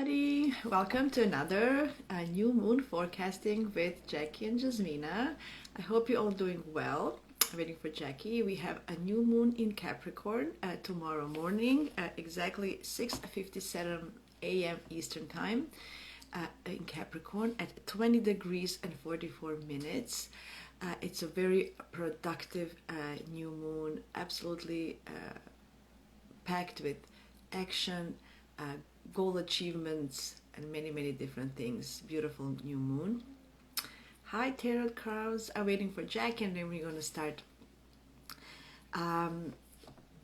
everybody. Welcome to another new moon forecasting with Jackie and Jasmina. I hope you're all doing well. Waiting for Jackie. We have a new moon in Capricorn tomorrow morning, exactly 6:57 a.m. Eastern Time in Capricorn at 20 degrees and 44 minutes. It's a very productive new moon, absolutely packed with action, goal achievements, and many, many different things. Beautiful new moon. Hi, tarot crowds. I'm waiting for Jack, and then we're going to start.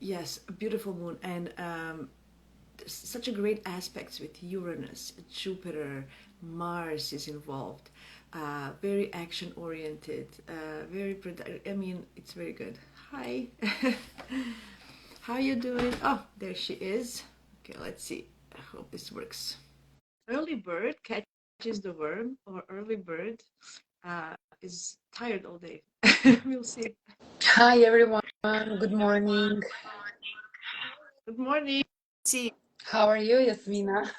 Yes, a beautiful moon, and such a great aspects with Uranus, Jupiter, Mars is involved. Very action oriented, very productive. I mean, it's very good. Hi. How you doing? Oh, there she is. Okay, let's see. I hope this works. Early bird catches the worm, or early bird is tired all day. We'll see. Hi everyone, good morning. Good morning. See, How are you, Yasmina?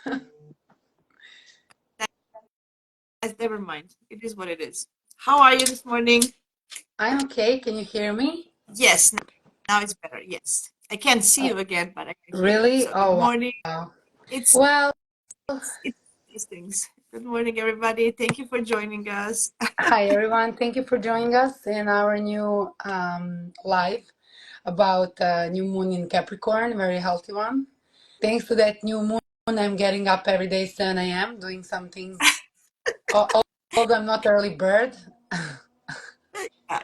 never mind. It is what it is. How are you this morning? I'm okay. Can you hear me? Yes, now it's better. Yes, I can't see Uh, you again, but I can hear you. really? So good Oh, morning. wow. It's Well, it's these things. Good morning, everybody. Thank you for joining us. hi everyone. Thank you for joining us in our new live about new moon in Capricorn, very healthy one. Thanks to that new moon, I'm getting up every day 7 a.m. doing some things. Although I'm not early bird.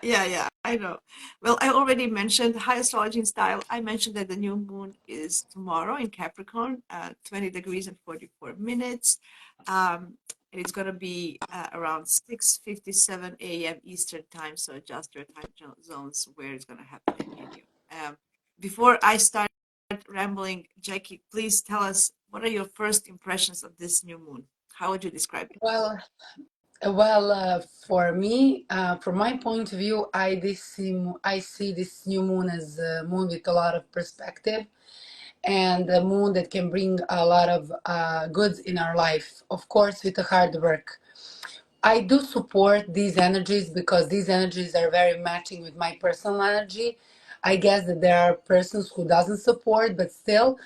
Yeah, I know. Well, I already mentioned high astrology in style. I mentioned that the new moon is tomorrow in Capricorn, 20 degrees and 44 minutes. And it's going to be around 6:57 a.m. Eastern time, so adjust your time zones where it's going to happen in you. Before I start rambling, Jackie, please tell us what are your first impressions of this new moon? How would you describe it? Well, for me, from my point of view, I see this new moon as a moon with a lot of perspective and a moon that can bring a lot of goods in our life, of course, with the hard work. I do support these energies because these energies are very matching with my personal energy. I guess that there are persons who doesn't support, but still,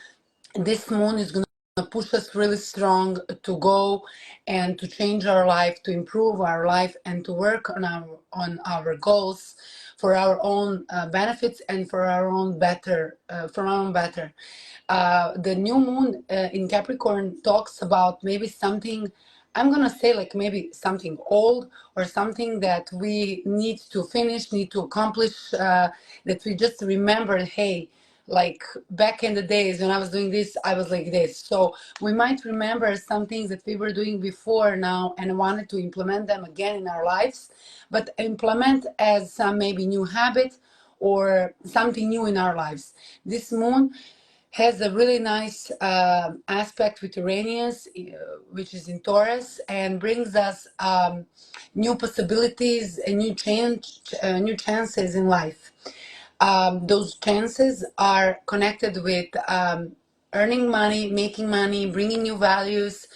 this moon is going to push us really strong to go and to change our life, to improve our life, and to work on our goals for our own benefits and for our own better for our own better. The new moon in Capricorn talks about maybe something, I'm gonna say like maybe something old or something that we need to finish, need to accomplish, that we just remember, hey, like back in the days when I was doing this, I was like this. So we might remember some things that we were doing before now and wanted to implement them again in our lives, but implement as some maybe new habit or something new in our lives. This moon has a really nice aspect with Uranus, which is in Taurus, and brings us new possibilities and new chances in life. Those chances are connected with earning money, making money, bringing new values,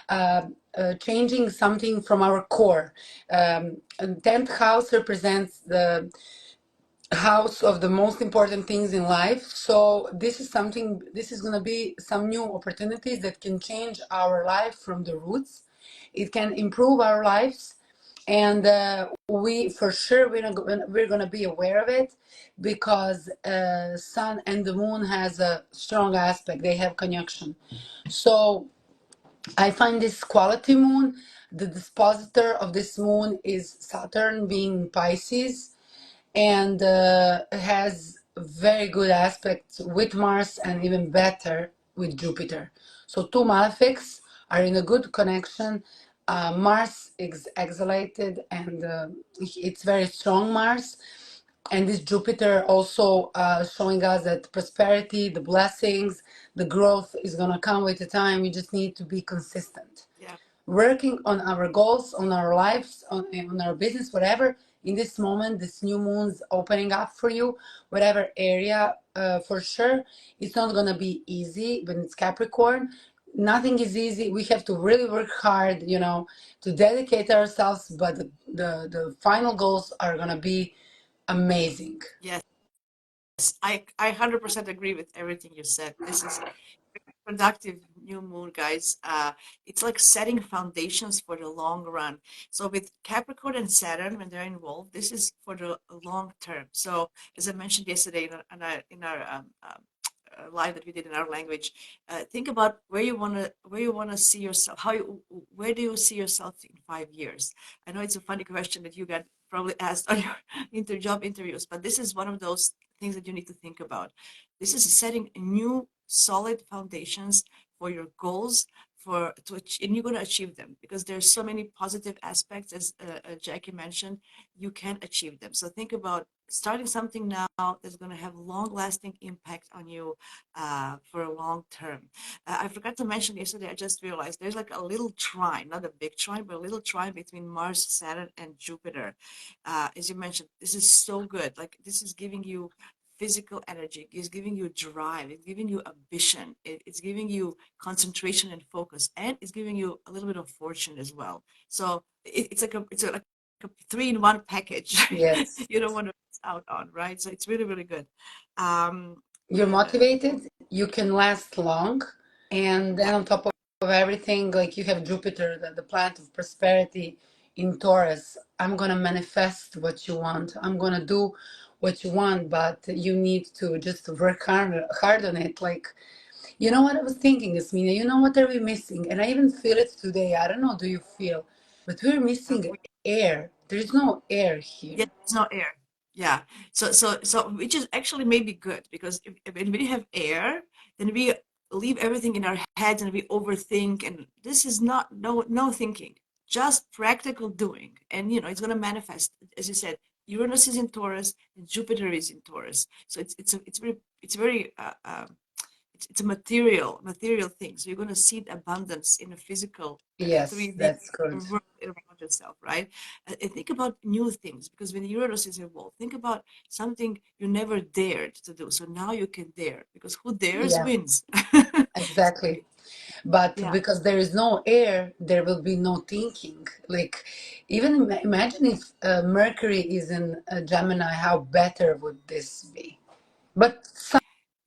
uh, changing something from our core. And 10th house represents the house of the most important things in life. So this is going to be some new opportunities that can change our life from the roots. It can improve our lives. And we for sure we're gonna be aware of it because sun and the moon has a strong aspect. They have conjunction. So I find this quality moon. The dispositor of this moon is Saturn, being Pisces, and has very good aspects with Mars and even better with Jupiter. So two malefics are in a good connection. Mars is exalted and it's very strong Mars. And this Jupiter also showing us that prosperity, the blessings, the growth is going to come with the time. We just need to be consistent Yeah. working on our goals, on our lives, on our business, whatever. In this moment, this new moon's opening up for you, whatever area, for sure. It's not gonna be easy when it's Capricorn. nothing is easy. We have to really work hard, to dedicate ourselves, but the final goals are gonna be amazing. Yes, I 100% agree with everything you said. This is productive new moon, guys. It's like setting foundations for the long run. So with Capricorn and Saturn, when they're involved, this is for the long term. So as I mentioned yesterday in our live that we did in our language, think about where you want to see yourself. Where do you see yourself in 5 years? I know it's a funny question that you got probably asked on your job interviews, but this is one of those things that you need to think about. This is setting new solid foundations for your goals and you're going to achieve them because there's so many positive aspects as Jackie mentioned. You can achieve them. So think about starting something now that's going to have long lasting impact on you for a long term. I forgot to mention yesterday, I just realized there's like a little trine, not a big trine, but a little trine between Mars, Saturn, and Jupiter. As you mentioned, this is so good. Like this is giving you physical energy, it's giving you drive, it's giving you ambition, it's giving you concentration and focus, and it's giving you a little bit of fortune as well. So like a three-in-one package. Yes. You don't want to miss out on, right? So it's really, really good. Um, You're for motivated, you can last long, and then Yeah, on top of everything, like you have Jupiter, the planet of prosperity in Taurus. I'm gonna manifest what you want. I'm gonna do what you want, but you need to just work hard on it. Like, you know what I was thinking, Yasmina? You know what are we missing? And I even feel it today. I don't know, do you feel? But we're missing air. There is no air yeah, here. there's no air. Yeah. So which is actually maybe good because if when we have air, then we leave everything in our heads and we overthink. And this is not no thinking, just practical doing. And it's going to manifest, as you said. Uranus is in Taurus, and Jupiter is in Taurus. So it's very it's a material thing. So you're going to see the abundance in a physical Yes, 3D that's good. world around yourself, right? And think about new things because when Uranus is involved, think about something you never dared to do. So now you can dare because who dares Yeah, wins. exactly. But Yeah. because there is no air, there will be no thinking. Like, even imagine if Mercury is in Gemini, how better would this be? But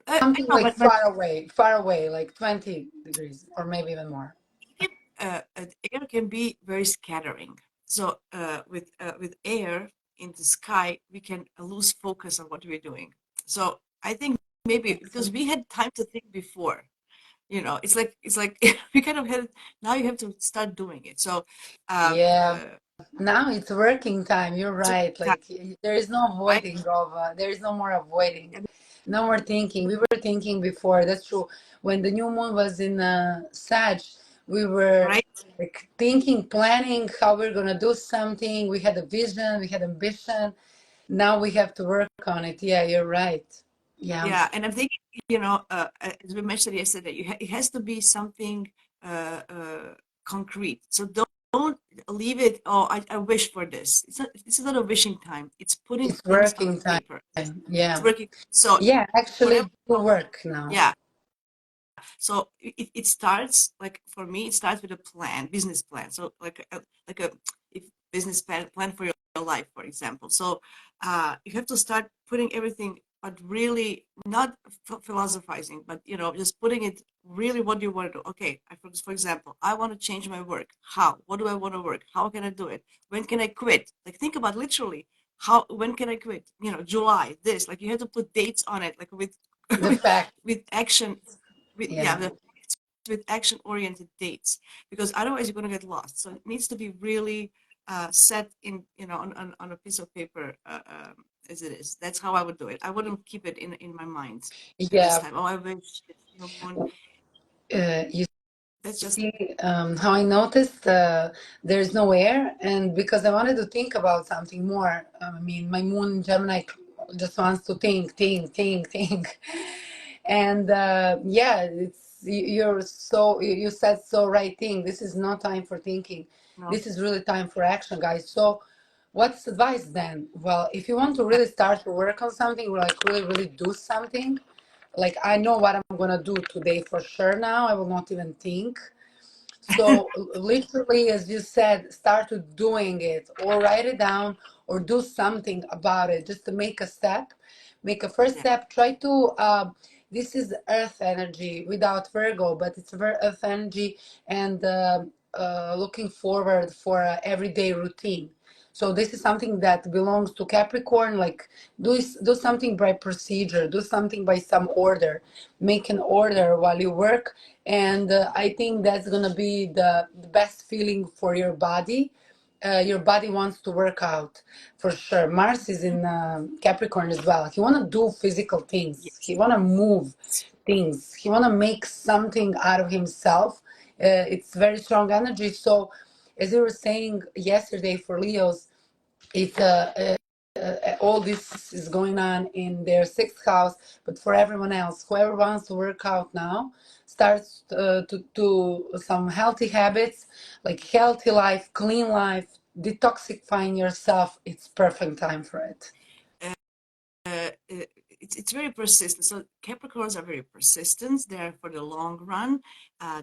I something know, like but far away, like 20 degrees or maybe even more. air can be very scattering. So with air in the sky, we can lose focus on what we're doing. So I think maybe because we had time to think before, it's like we kind of had now you have to start doing it. So uh, Yeah, uh, now it's working time. You're so right. time, Like, there is no right? avoiding of, there is no more avoiding, And no more thinking. We were thinking before. That's true. When the new moon was in Sag, we were right? like thinking, planning how we're gonna do something. We had a vision, we had ambition. Now we have to work on it. Yeah, you're right. Yeah, Yeah, and I'm thinking, as we mentioned yesterday, it has to be something concrete. So don't leave it. Oh, I wish for this. It's not. This is not a wishing time. It's putting it's things on a working time. paper. It's Yeah, working. So yeah. whatever. Actually, do work now. Yeah. So it starts like for me, it starts with a plan, business plan. So like a if business plan for your life, for example. So you have to start putting everything, but really not philosophizing, but just putting it really what do you want to do. Okay, for example, I want to change my work. How? What do I want to work? How can I do it? When can I quit? Like think about literally how when can I quit? July, this. Like you have to put dates on it, like with The fact. with action Yeah. with action oriented dates because otherwise you're going to get lost. So it needs to be really set in on a piece of paper as it is. That's how I would do it. I wouldn't keep it in my mind at this Yeah. time. Oh, I wish it's new moon. You That's just see, how I noticed there's no air, and because I wanted to think about something more. I mean, my moon in Gemini just wants to think. And yeah, you're so you said so right thing. This is not time for thinking. no. This is really time for action, guys. So, what's advice then? Well, if you want to Yeah, really start to work on something, or like really, really do something, like I know what I'm gonna do today for sure now. I will not even think. So literally, as you said, start to doing it or write it down or do something about it just to make a step, make a first Yeah. step. Try to, this is earth energy without Virgo, but it's very earth energy and looking forward for a everyday routine. So this is something that belongs to Capricorn, like do something by procedure, do something by some order, make an order while you work, and I think that's gonna be the best feeling for your body. Your body wants to work out for sure. Mars is in Capricorn as well. He wanna do physical things. He Yes. wanna move things. He wanna make something out of himself. It's very strong energy. So, as you were saying yesterday for Leos, it's all this is going on in their sixth house, but for everyone else, whoever wants to work out now, starts to do some healthy habits, like healthy life, clean life, detoxifying yourself. It's perfect time for it. It's very persistent. So Capricorns are very persistent. They're for the long run.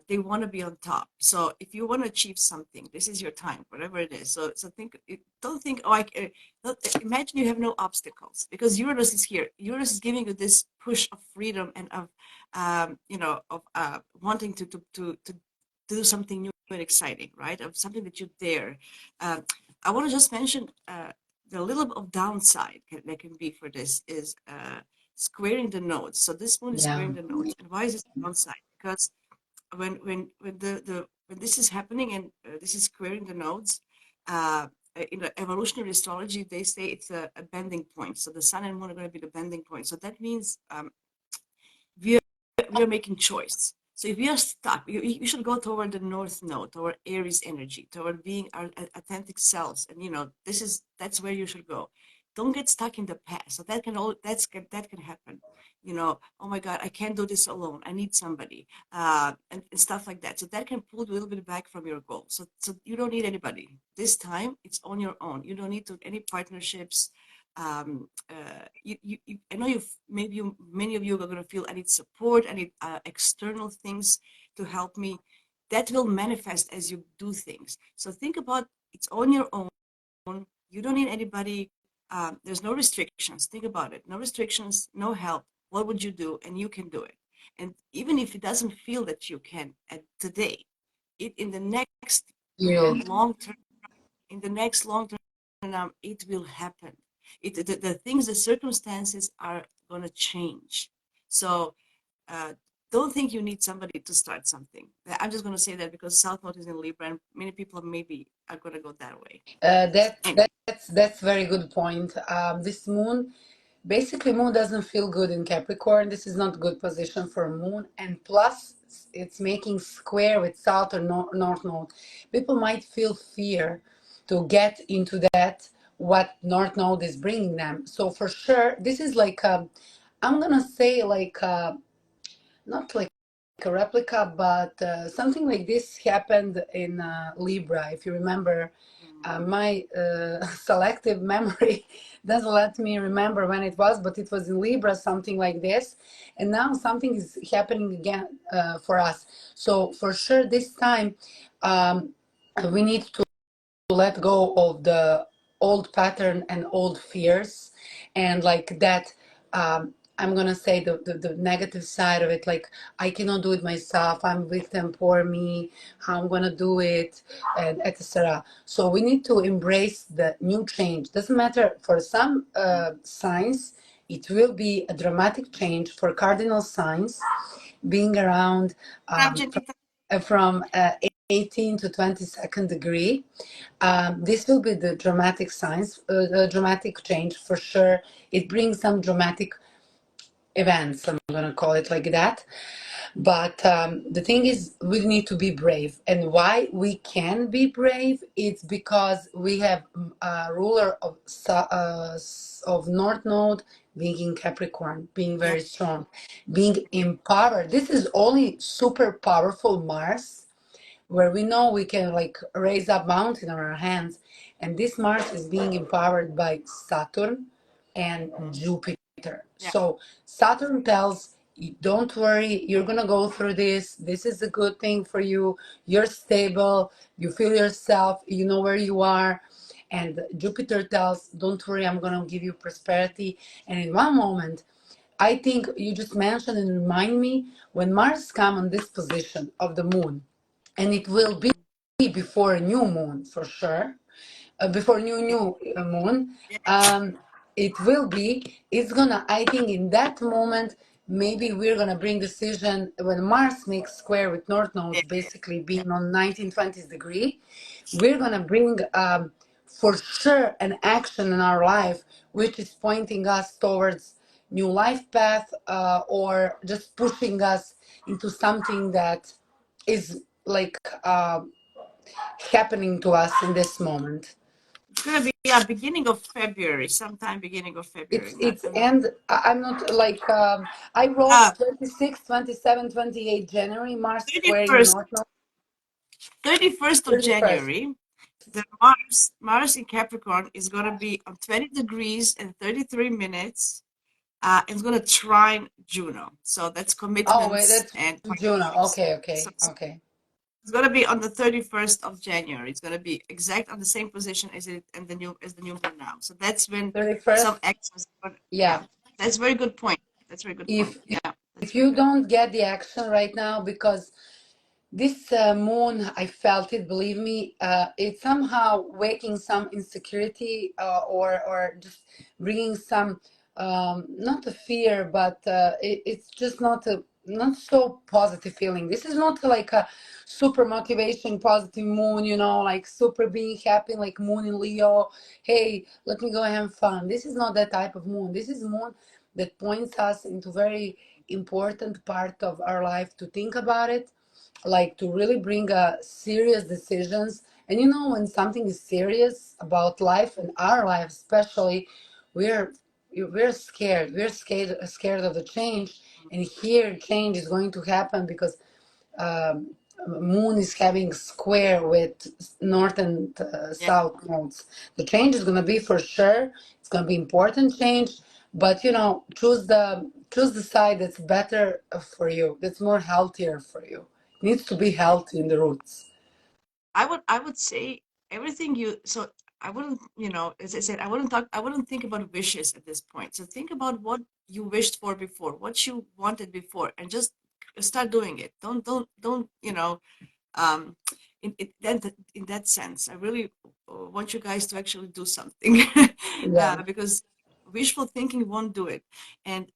They want to be on top. So if you want to achieve something, this is your time, whatever it is. So think. Don't think. Oh, imagine you have no obstacles because Uranus is here. Uranus is giving you this push of freedom and of of wanting to do something new and exciting, right? Of something that you dare. Uh, I want to just mention. The little bit of downside that can be for this is squaring the nodes. So this moon is Yeah. squaring the nodes. And why is this downside? Because when this is happening and this is squaring the nodes, in the evolutionary astrology, they say it's a bending point. So the sun and moon are going to be the bending point. So that means we are, we are making choice. So if we are stuck, you should go toward the north node, toward Aries energy, toward being our authentic selves, and that's where you should go. Don't get stuck in the past. So that can happen. Oh my God, I can't do this alone. I need somebody, and stuff like that. So that can pull you a little bit back from your goal. So you don't need anybody. This time it's on your own. You don't need any partnerships. I know many of you are going to feel I need support, I need external things to help me. That will manifest as you do things. So think about it's on your own. You don't need anybody. There's no restrictions. Think about it. No restrictions, no help. What would you do? And you can do it. And even if it doesn't feel that you can at today, in the next, Yeah. long term, it will happen. The things, the circumstances are going to change. So uh, don't think you need somebody to start something. I'm just going to say that because South Node is in Libra, and many people maybe are going to go that way. Uh, that Anyway, that's very good point. This moon, basically, moon doesn't feel good in Capricorn. This is not good position for moon, and plus, it's making square with South or North Node. People might feel fear to get into that what North Node is bringing them. So for sure, this is like I'm gonna say like not like a replica, but something like this happened in Libra. If you remember, my selective memory doesn't let me remember when it was, but it was in Libra, something like this. And now something is happening again for us. So for sure, this time um, we need to let go of the old pattern and old fears and like that. I'm gonna say the negative side of it, like I cannot do it myself, I'm victim, poor me, how I'm gonna do it, and etc. So we need to embrace the new change. Doesn't matter, for some signs it will be a dramatic change. For cardinal signs, being around from 18 to 22nd degree, this will be the dramatic signs, dramatic change for sure. It brings some dramatic events, I'm going to call it like that. But the thing is, we need to be brave. And why we can be brave? It's because we have a ruler of North Node being in Capricorn, being yeah, very strong, being empowered. This is only super powerful Mars, where we know we can like raise up mountain on our hands. And this Mars is being empowered by Saturn and Jupiter. yeah, So Saturn tells Don't worry, you're gonna go through this. This is a good thing for you. You're stable, you feel yourself, you know where you are. And Jupiter tells, don't worry, I'm gonna give you prosperity. And in one moment, I think you just mentioned and remind me when Mars come on this position of the moon, and it will be before a new moon for sure, before new moon. Yeah. um it will be, it's gonna, I think in that moment, maybe we're gonna bring decision when Mars makes square with North Yeah. nodes, basically being on 1920 degree. We're gonna bring for sure an action in our life which is pointing us towards new life path, or just pushing us into something that is like happening to us in this moment. It's gonna be, yeah, beginning of February, sometime beginning of February. Not, It's I'm not. and I'm not like I wrote Ah, 26, 27, 28 January, Mars squaring 31st, North Node. 31st of 31st. January. The Mars in Capricorn is gonna be on 20 degrees and 33 minutes. It's gonna trine Juno, so that's Oh wait, commitments that's and Juno. partnerships. Okay, So, okay, okay. it's gonna be on the 31st of January. It's gonna be exact on the same position as it and the new moon now. So that's when some 31st. actions. Yeah, Yeah. that's very good point. That's a very good point. If Yeah, that's if very you good. don't get the action right now, because this moon, I felt it, believe me, it's somehow waking some insecurity, or just bringing some, not a fear, but it's just not a not so positive feeling. This is not like a super motivation, positive moon, like super being happy, like moon in Leo. Hey, let me go have fun. This is not that type of moon. This is moon that points us into very important part of our life to think about it, like to really bring serious decisions. And when something is serious about life and our life especially, we're we're scared of the change. And here change is going to happen because um, moon is having square with north and Yeah, south nodes. The change is going to be for sure, it's going to be important change. But choose the side that's better for you, that's more healthier for you. It needs to be healthy in the roots. I would say everything you. So I wouldn't, as I said, I wouldn't think about wishes at this point. So think about what you wished for before, what you wanted before, and just start doing it. Don't, um, in that sense, I really want you guys to actually do something, Yeah. because wishful thinking won't do it. And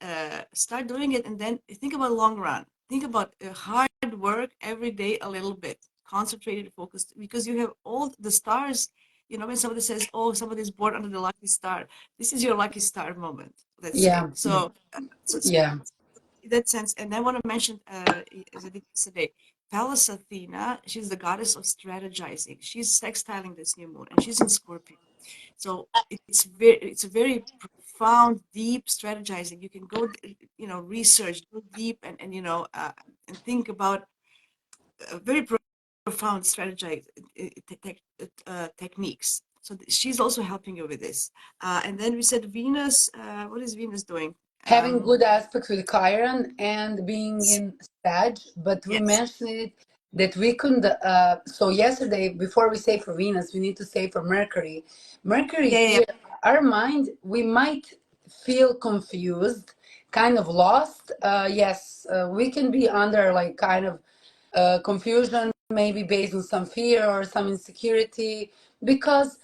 start doing it, and then think about long run. Think about hard work every day a little bit, concentrated, focused, because you have all the stars. When somebody says, "Oh, somebody's born under the lucky star," this is your lucky star moment. Let's say Yeah. so. So Yeah. in that sense. And I want to mention, as I did yesterday, Pallas Athena, she's the goddess of strategizing. She's sextiling this new moon, and she's in Scorpio. So it's a very profound, deep strategizing. You can go, research, go deep, and think about very profound strategize techniques. So she's also helping you with this. And then we said Venus. What is Venus doing? Having Um, good aspects with Chiron and being in Sag, but we yes. mentioned it that we couldn't. So yesterday, before we say for Venus, we need to say for Mercury. Mercury Yeah, yeah, yeah. here, our mind, we might feel confused, kind of lost. Yes, we can be under like kind of confusion, maybe based on some fear or some insecurity, because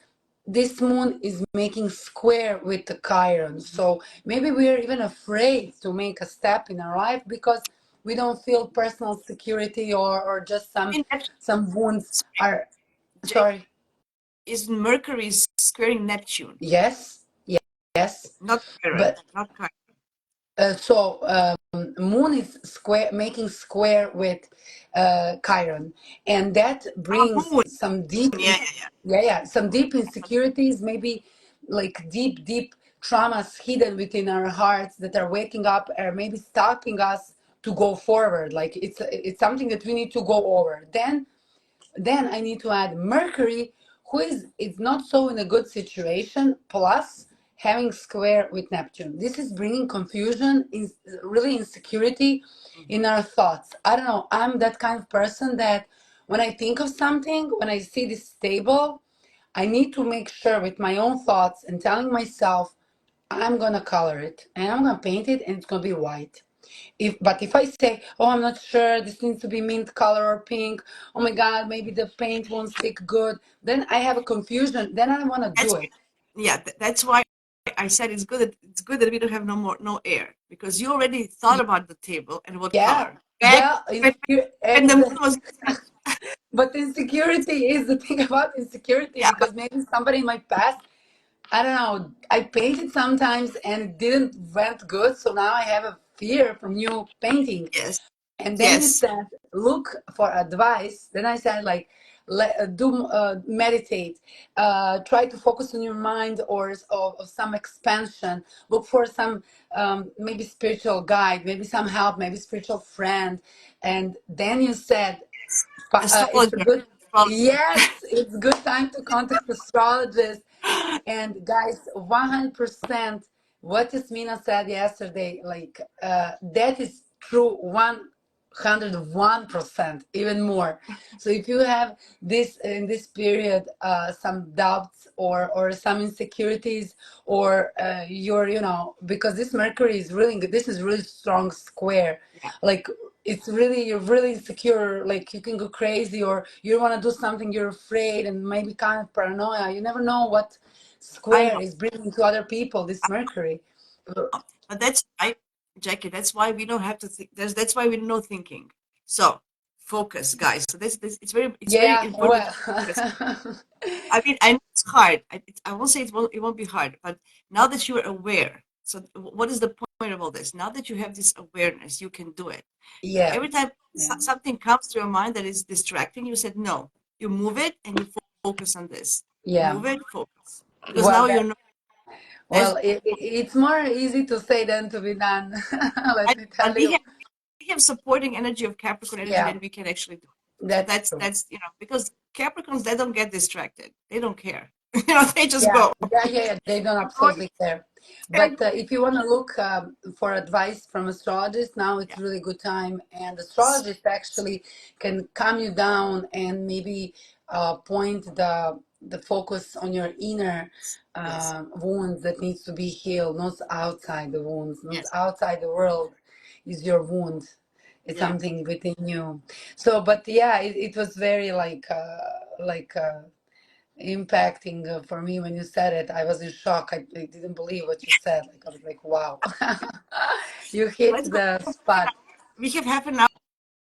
this moon is making square with the Chiron. So maybe we're even afraid to make a step in our life because we don't feel personal security, or just some In Neptune, some wounds sorry, are. Jake, Sorry. is Mercury squaring Neptune, Yes, yes, not Chiron, but not Chiron. so moon is square, making square with Chiron, and that Oh, brings moon. some deep, Yeah, yeah, yeah. yeah, yeah, some deep insecurities, maybe like deep traumas hidden within our hearts that are waking up or maybe stopping us to go forward. Like it's something that we need to go over. Then I need to add Mercury, who is not so in a good situation, plus having square with Neptune. This is bringing confusion, really insecurity in Mhm. our thoughts. I don't know. I'm that kind of person that when I think of something, when I see this table, I need to make sure with my own thoughts and telling myself, I'm gonna color it and I'm gonna paint it and it's gonna be white. But if I say, oh, I'm not sure, this needs to be mint color or pink, oh my God, maybe the paint won't stick good, then I have a confusion. Then I don't want to do That's it. yeah. That's why I said it's good that we don't have no air because you already thought about the table and what Yeah. color. Back Well, when the moon was inside. but insecurity is the thing about insecurity, Yeah, but because maybe somebody in my past, I don't know, I painted sometimes and it didn't went good, so now I have a fear from new painting. yes, And then you yes. said, look for advice. Then I said, like, meditate, try to focus on your mind, or some expansion. Look for some maybe spiritual guide, maybe some help, maybe spiritual friend. And then you said, it's a Astrologer, good, astrologer. yes, it's good time to contact astrologists. And guys, 100%, what Yasmina said yesterday, like, that is true, 101%, even more. So if you have this in this period, some doubts or some insecurities, or you're, because this Mercury is really good, this is really strong square, Yeah, like, it's really, you're really insecure, like you can go crazy, or you want to do something, you're afraid, and maybe kind of paranoia. You never know what I square know. is bringing to other people, this Mercury. But that's why, Jackie, that's why we don't have to think. That's why we know thinking. So focus, guys. So this it's very Yeah, important well, to focus. I mean, I know it's hard. I won't say it won't be hard, but now that you're aware, so what is the point of all this? Now that you have this awareness, you can do it. yeah, Every time yeah, something comes to your mind that is distracting, you said no. You move it and you focus on this. yeah. Move it, focus. Because Well, now you know that's it's more easy to say than to be done. Let me but tell you. we have supporting energy of Capricorn energy Yeah, that we can actually do. So that's that's true. because Capricorns, they don't get distracted. They don't care. They just Yeah, go. yeah, yeah, yeah. They don't Going, absolutely care. they're But if you want to look for advice from astrologists, now it's yeah. really good time. And Yes. astrologists actually can calm you down and maybe point the focus on your inner Yes. wounds that needs to be healed, not outside the wounds, not Yes. outside the world is your wound. It's Yeah. something within you. So, but yeah, it was very like. Impacting for me when you said it. I was in shock. I didn't believe what you said. Like, I was like, wow. You So hit let's go. the spot. We have half an hour.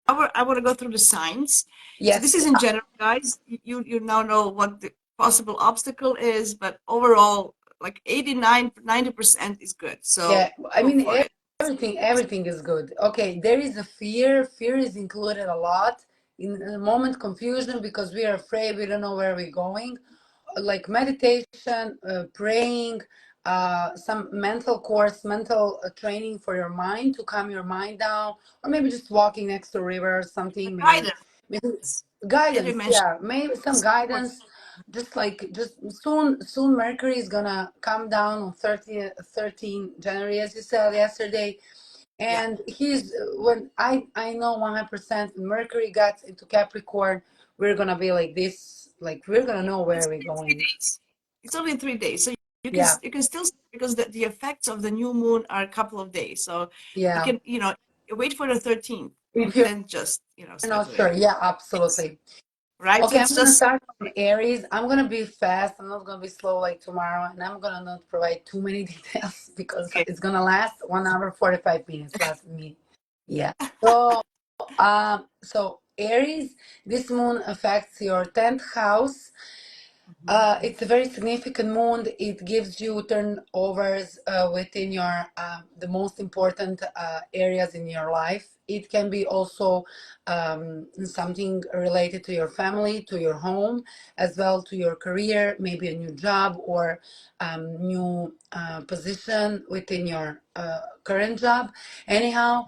I want to go through the signs. So this Yes. is in general, guys. You now know what the possible obstacle is, but overall, like 89, 90% is good. Yeah, So I go mean, for it. everything is good. Okay, there is a fear. Fear is included a lot in the moment, confusion, because we are afraid, we don't know where we're going. Like meditation, praying, some mental course, mental training for your mind to calm your mind down, or maybe just walking next to a river or something. Maybe Guidance, as we guidance. mentioned, Yeah, maybe some support. guidance. Just soon Mercury is gonna come down on 13 January, as you said yesterday. Yeah, And he's when I know 100% when Mercury got into Capricorn, we're gonna be like this, like we're gonna know it's where we're only three going. days. It's only 3 days, so Yeah, you can still because the effects of the new moon are a couple of days. So you yeah. can wait for the 13th If and you're then just start not doing sure, it. yeah, Yes, absolutely. right. So Okay, it's I'm gonna just start from Aries. I'm gonna be fast. I'm not gonna be slow like tomorrow, and I'm gonna not provide too many details because okay. it's gonna last 1 hour 45 minutes. Last me, yeah. So, so Aries, this moon affects your 10th house. Mhm. It's a very significant moon. It gives you turnovers within your the most important areas in your life. It can be also something related to your family, to your home, as well to your career, maybe a new job or new position within your current job. Anyhow,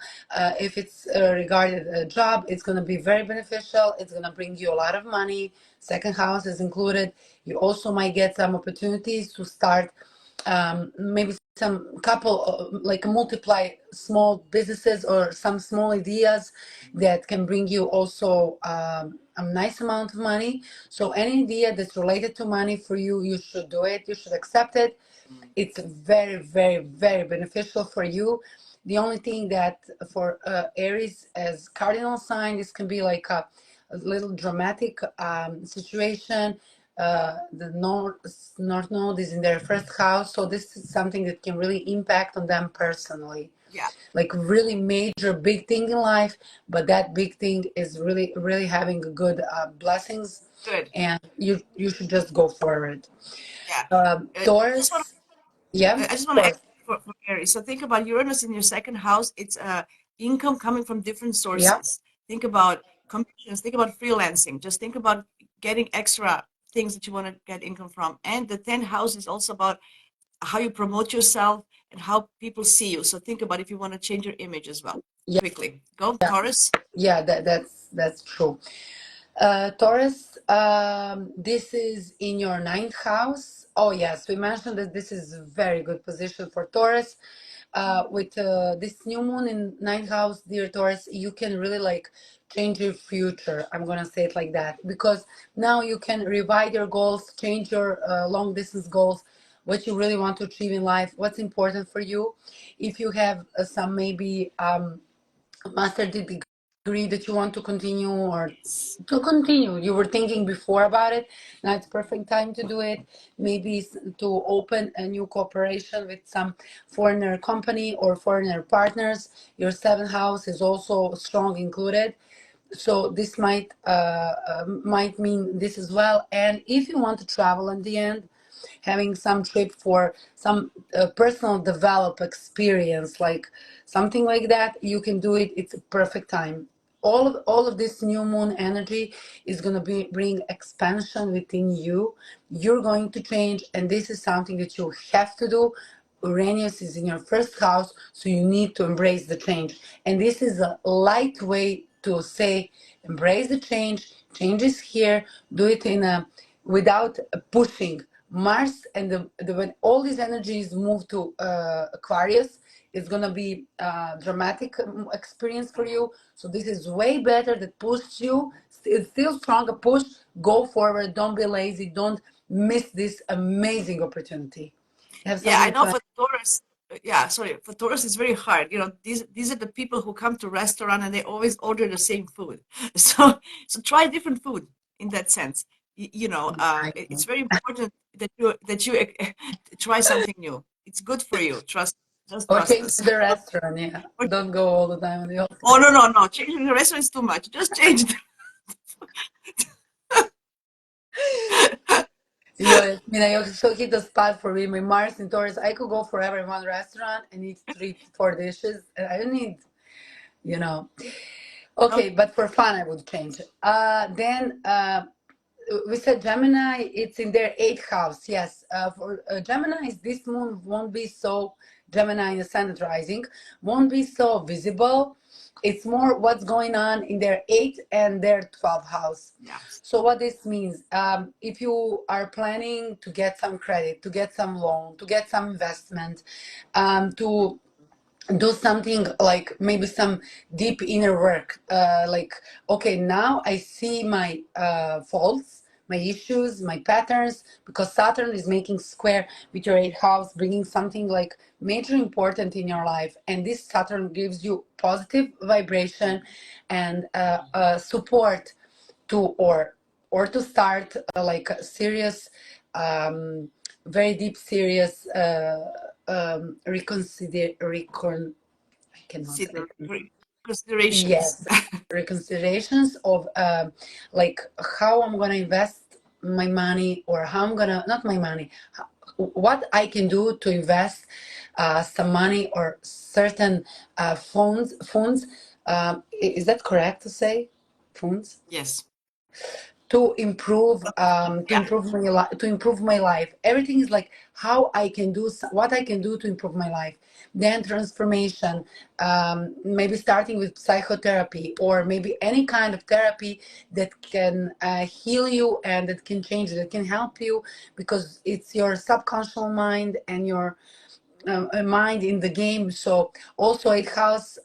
if it's regarded a job, it's going to be very beneficial. It's going to bring you a lot of money. Second house is included. You also might get some opportunities to start. maybe some couple like multiply small businesses or some small ideas that can bring you also a nice amount of money. So any idea that's related to money for you, you should do it, you should accept it. It's very, very, very beneficial for you. The only thing that for Aries as cardinal sign, this can be like a little dramatic situation. The north node is in their first house, so this is something that can really impact on them personally, Yeah, like really major big thing in life, but that big thing is really really having a good blessings, good. and you should just go forward. Yeah. Just want Taurus, yeah, I just want to add Taurus, for Aries. So think about Uranus in your second house. It's income coming from different yeah. sources. Think about commissions. Think about freelancing. Just think about getting extra things that you want to get income from. And the 10th house is also about how you promote yourself and how people see you. So think about if you want to change your image as well. Yeah, Quickly, go Taurus. yeah, that's true. Taurus, this is in your ninth house. Oh yes, we mentioned that this is a very good position for Taurus. With this new moon in ninth house, dear Taurus, you can really like change your future. I'm gonna say it like that because now you can revise your goals, change your long distance goals, what you really want to achieve in life, what's important for you. If you have some maybe master degree that you want to continue or Yes. to continue, you were thinking before about it, now it's perfect time to do it. Maybe to open a new cooperation with some foreigner company or foreigner partners. Your seventh house is also strong included, so this might mean this as well. And if you want to travel in the end, having some trip for some personal develop experience, like something like that, you can do it. It's a perfect time. All of this new moon energy is going to be bring expansion within you. You're going to change, and this is something that you have to do. Uranus is in your first house, so you need to embrace the change. And this is a light way to say embrace the change. Change is here. Do it in a without pushing. Mars and when all these energies move to Aquarius, it's gonna be a dramatic experience for you. So this is way better. That pushes you. It's still strong. A push. Go forward. Don't be lazy. Don't miss this amazing opportunity. You have Yeah, I something know to. for Taurus, yeah, sorry, for Taurus it's very hard. You know, these are the people who come to restaurant and they always order the same food. So try different food in that sense. You know, I it's know. very important that you try something new. It's good for you. Just Or trust change us. the restaurant. Yeah. Don't go all the time on the Oh hotel. no, no, no! Changing the restaurant is too much. Just change it. You so hit the spot for me. My Mars and Taurus, I could go forever in one restaurant and eat three, four dishes. And I don't need, you know. No, Okay, but for fun, I would change. Then we said Gemini, it's in their eighth house. Yes, for Gemini, this moon won't be so, Gemini in the Ascendant rising, won't be so visible. It's more what's going on in their eighth and their 12th house. yeah, So what this means, if you are planning to get some credit, to get some loan, to get some investment, to do something like maybe some deep inner work, like okay, now I see my faults, my issues, my patterns, because Saturn is making square with your eighth house, bringing something like major important in your life, and this Saturn gives you positive vibration and support to or to start like a serious, very deep serious I cannot considerations. yes, reconsiderations of like how I'm gonna invest my money, or how I'm gonna not my money, what I can do to invest some money or certain funds. Is that correct to say funds? Yes. to improve Yeah. to improve my life. Everything is like how I can do what I can do to improve my life. Then transformation, maybe starting with psychotherapy or maybe any kind of therapy that can heal you and that can change, that can help you, because it's your subconscious mind and your a mind in the game. So also eighth house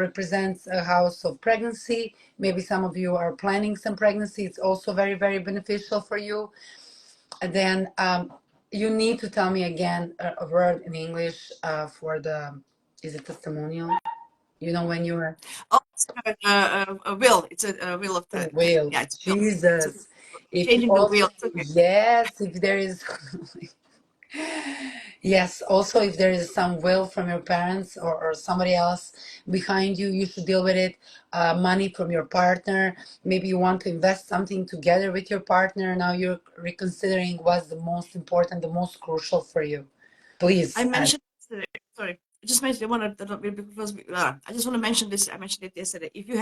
represents a house of pregnancy. Maybe some of you are planning some pregnancy. It's also very, very beneficial for you. And then you need to tell me again a word in English for the, is it testimonial? You know, when you're Oh, it's a will. It's a will of the will, yeah. It's will. It's a, Jesus. If changing the also, wheel. It's okay. yes, if there is yes, also if there is some will from your parents or somebody else behind you, you should deal with it. Money from your partner. Maybe you want to invest something together with your partner. Now you're reconsidering what's the most important, the most crucial for you. I Please. mentioned yesterday, sorry, I just mentioned one of the because I just want to mention this. I mentioned it yesterday. If you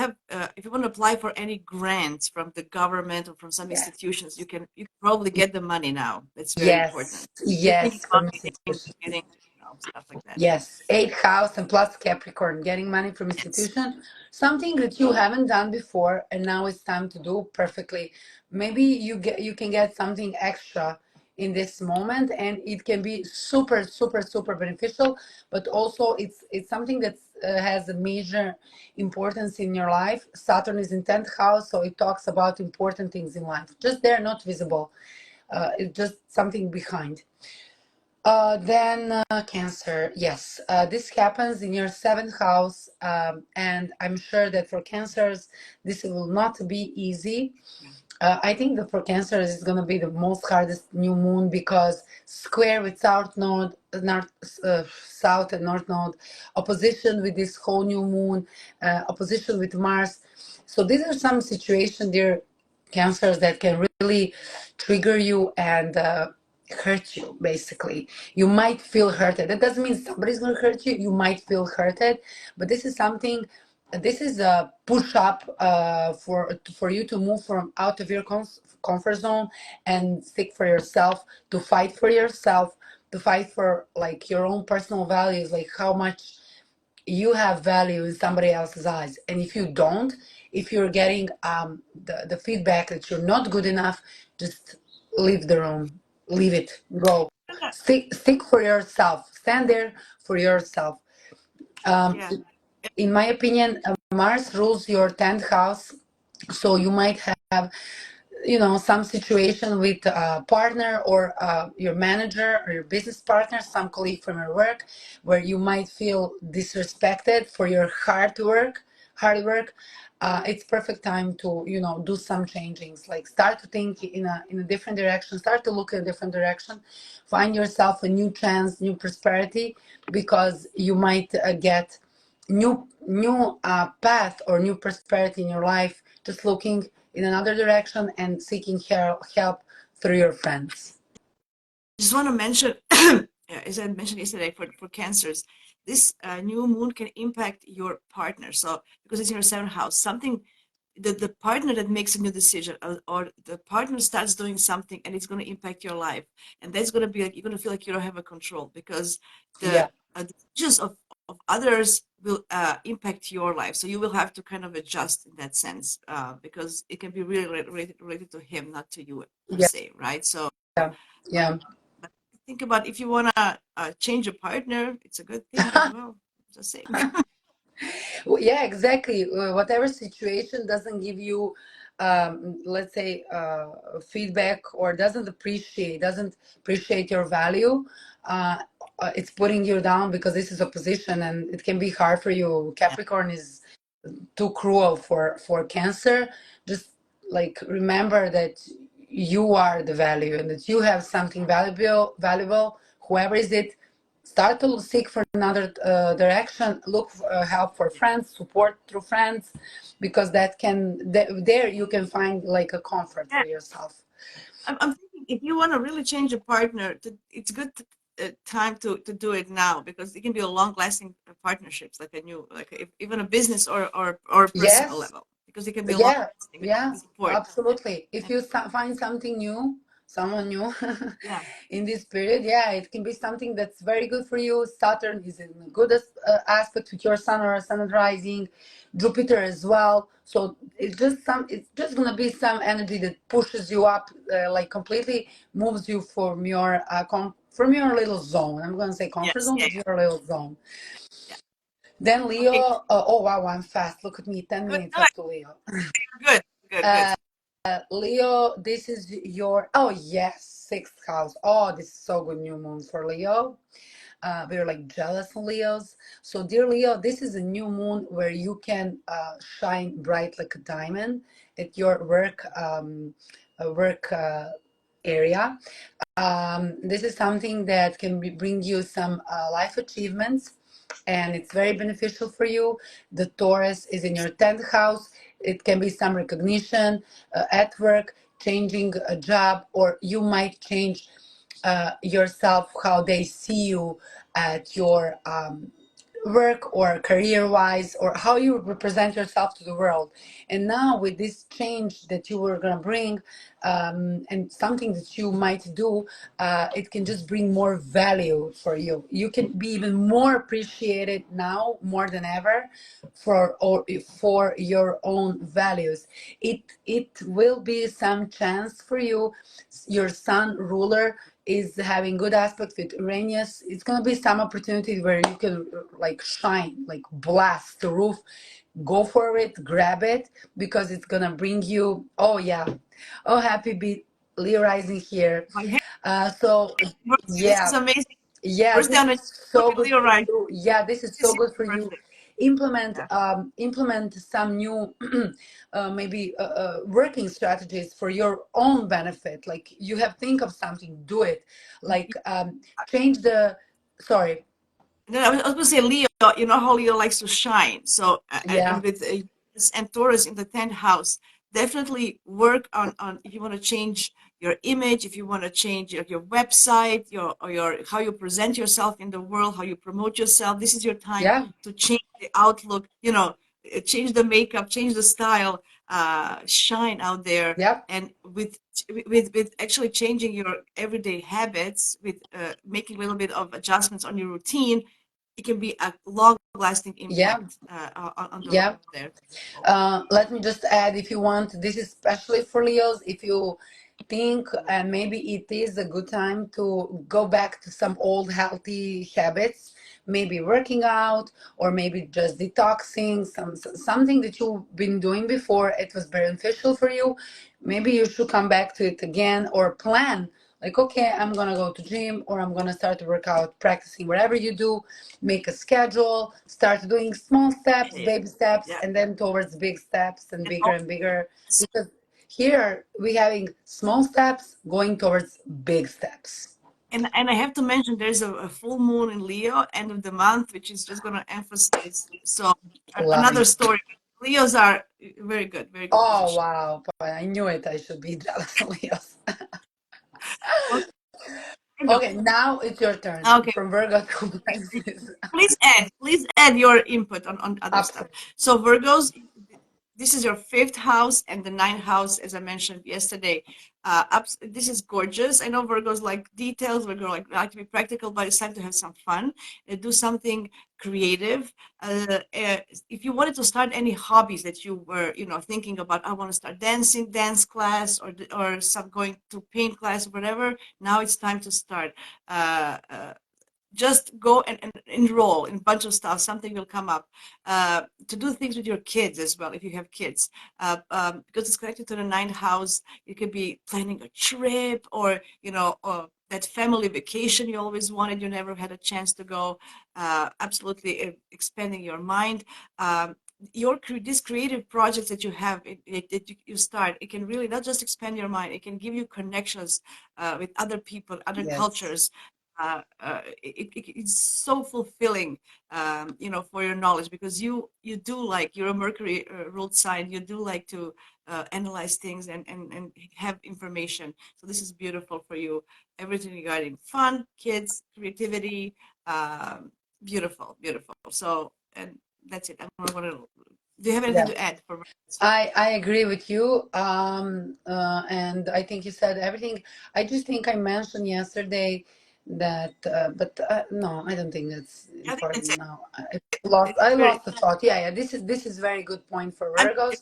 want to apply for any grants from the government or from some Yeah. institutions, you can probably get the money now. That's very important. Yes, You're thinking yes, about from getting institutions. stuff like that. Yes, eighth house and plus Capricorn, getting money from Yes. institution, something that you haven't done before, and now it's time to do perfectly. Maybe you can get something extra in this moment, and it can be super, super, super beneficial. But also, it's something that has a major importance in your life. Saturn is in 10th house, so it talks about important things in life. Just they're not visible. It's just something behind. Then Cancer, yes, this happens in your seventh house, and I'm sure that for Cancers, this will not be easy. Yeah. I think that for Cancer is going to be the most hardest new moon because square with South Node, South and North Node, opposition with this whole new moon, opposition with Mars. So these are some situations, dear Cancers, that can really trigger you and hurt you. Basically, you might feel hurted. That doesn't mean somebody's going to hurt you. You might feel hurted, but this is something, this is a push up for you to move from out of your comfort zone and stick for yourself, to fight for yourself, to fight for like your own personal values, like how much you have value in somebody else's eyes. And if you don't, if you're getting the feedback that you're not good enough, just leave the room, leave it, go, stick for yourself, stand there for yourself. um, Yeah. in my opinion, Mars rules your 10th house, so you might have, you know, some situation with a partner or your manager or your business partner, some colleague from your work, where you might feel disrespected for your hard work. It's perfect time to, you know, do some changings, like start to think in a different direction, start to look in a different direction, find yourself a new chance, new prosperity, because you might get new path or new prosperity in your life, just looking in another direction and seeking help through your friends. Just want to mention, yeah, as I mentioned yesterday, for cancers, this new moon can impact your partner. So because it's in your seventh house, something the partner that makes a new decision, or the partner starts doing something and it's going to impact your life, and that's going to be like you're going to feel like you don't have a control because Yeah, the decisions of others will impact your life. So you will have to kind of adjust in that sense, because it can be really related to him, not to you per yeah, se, right? So yeah, yeah. but think about if you want to change a partner, it's a good thing as well. Just saying. Well, yeah, exactly. Whatever situation doesn't give you, let's say, feedback, or doesn't appreciate your value, uh, it's putting you down, because this is opposition and it can be hard for you. Yeah. Capricorn is too cruel for Cancer. Just like remember that you are the value and that you have something valuable, whoever is it. Start to seek for another direction, look for help for friends, support through friends, because that can there you can find like a comfort Yeah. for yourself. I'm thinking if you want to really change a partner, it's good time to do it now, because it can be a long lasting partnerships, like a new, like even a business or personal Yes, level. because it can be long Yeah, lasting. yeah, Support. absolutely. If And you find something new, someone new yeah, in this period, yeah, it can be something that's very good for you. Saturn is in a good aspect with your sun or sun rising, Jupiter as well. So it's just gonna be some energy that pushes you up, like completely moves you from your little zone. I'm gonna say comfort yes, zone, yeah, but your little zone. yeah. Then Leo, Okay, oh wow, I'm fast. Look at me, 10 good. minutes No, up to Leo. good, good, good. Uh, Leo, this is your, oh yes, sixth house. Oh, this is so good new moon for Leo. We're like jealous of Leos. So, dear Leo, this is a new moon where you can shine bright like a diamond at your work area. This is something that can bring you some life achievements, and it's very beneficial for you. The Taurus is in your 10th house. It can be some recognition at work, changing a job, or you might change yourself, how they see you at your work or career wise, or how you represent yourself to the world. And now with this change that you were going to bring, and something that you might do, it can just bring more value for you. You can be even more appreciated now more than ever for your own values. It will be some chance for you. Your sun ruler is having good aspect with Uranus. It's gonna be some opportunity where you can like shine, like blast the roof, go for it, grab it, because it's gonna bring you. Oh yeah, oh happy be Leo rising here. My head So birthday. This is yeah, amazing. yeah, Birthday this on a is so good Leo, for right? you. Yeah, this is This so is good for your you. birthday. Yeah. Implement some new maybe working strategies for your own benefit. Like you have think of something, do it. Like change the. Sorry. No, I was going to say Leo. You know how Leo likes to shine. So, Yeah. and with Uranus and Taurus in the 10th house, definitely work on if you want to change your image, if you want to change your website, your how you present yourself in the world, how you promote yourself. This is your time Yeah. to change the outlook. Change the makeup, change the style, shine out there, Yep. and with actually changing your everyday habits, with making a little bit of adjustments on your routine, it can be a long-lasting Yeah. impact on the life Yeah. there. Let me just add, if you want, this is especially for Leos, if you think maybe it is a good time to go back to some old healthy habits, maybe working out, or maybe just detoxing, something that you've been doing before, it was beneficial for you. Maybe you should come back to it again, or plan like, okay, I'm gonna go to gym, or I'm gonna start to work out, practicing whatever you do. Make a schedule, start doing small steps, Yeah, baby steps, yeah. and then towards big steps And and also, bigger. Because here we having small steps going towards big steps. and I have to mention there's a full moon in Leo end of the month, which is just going to emphasize. So Love another it. story. Leos are very good Oh position. wow, boy, I knew it. I should be jealous of Leos. Okay, Virgo. Okay, now it's your turn. Okay. From Virgo to Pisces. Please add your input on other stuff. Absolutely. So Virgos, this is your fifth house and the ninth house, as I mentioned yesterday. This is gorgeous. I know Virgos like details. Virgo like to be practical, but it's time to have some fun. Do something creative. If you wanted to start any hobbies that you were, thinking about, I want to start dancing, dance class, or some going to paint class, or whatever. Now it's time to start. Just go and enroll in a bunch of stuff. Something will come up. To do things with your kids as well, if you have kids, because it's connected to the ninth house. You could be planning a trip, or that family vacation you always wanted, you never had a chance to go. Absolutely expanding your mind. These creative projects that you have, that you start, it can really not just expand your mind, it can give you connections with other people, other Yes. cultures. It's so fulfilling, for your knowledge, because you do like, you're a Mercury ruled sign. You do like to analyze things and have information. So this is beautiful for you. Everything regarding fun, kids, creativity, beautiful, beautiful. So, and that's it. I'm going to Do you have anything Yeah. to add for? I agree with you. And I think you said everything. I just think I mentioned yesterday that, but no, I don't think that's I think that's important it. now. I It's very. lost the thought. Yeah, yeah. This is very good point for I Virgos.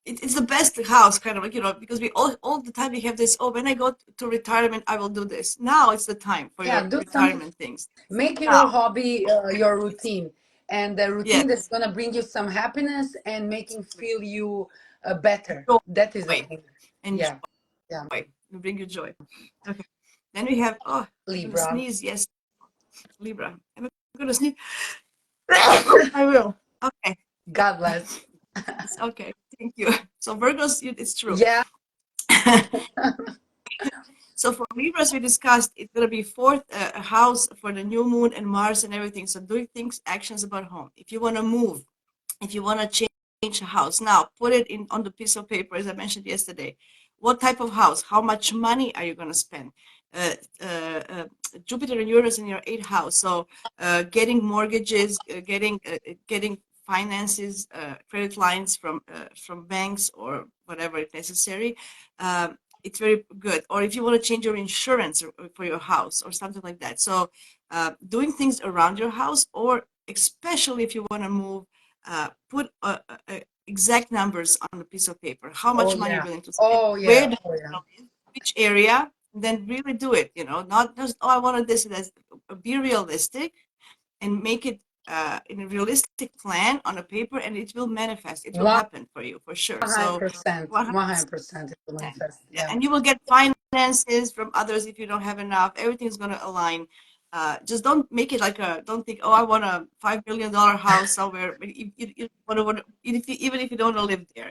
it's the best house, kind of like, because we all the time we have this, oh, when I go to retirement I will do this. Now it's the time for Yeah, your do something. retirement things. Make your Now. hobby your routine, and the routine that's Yes. gonna bring you some happiness and making feel you better. Joy. That is the thing. And Yeah, yeah. joy will bring you joy. Okay. Then we have, oh, I'm gonna Libra. sneeze. Yes. Libra. I'm gonna sneeze. I will. Okay. God bless. It's okay. Thank you. So Virgos, it's true. Yeah. So for Libras, we discussed it's going to be fourth house for the new moon and Mars and everything. So doing things, actions about home. If you want to move, if you want to change a house, now put it in on the piece of paper, as I mentioned yesterday. What type of house? How much money are you going to spend? Uh, uh, uh, Jupiter and Uranus in your eighth house. So getting mortgages, getting finances, credit lines from banks or whatever is necessary. It's very good. Or if you want to change your insurance for your house or something like that. So doing things around your house, or especially if you want to move, put exact numbers on a piece of paper. How Oh much money you're yeah. willing to spend? Oh Where yeah. do Oh you yeah. want to live? Which area? And then really do it. Not just, oh, I wanted this and that. Be realistic and make it in a realistic plan on a paper, and it will manifest. It will One happen for you for sure. So hundred percent. 100%. 100% it will manifest. Yeah. And you will get finances from others if you don't have enough. Everything's going to align. Just don't make it like don't think, oh, I want a $5 million house somewhere. But you want to, even if you don't want to live there,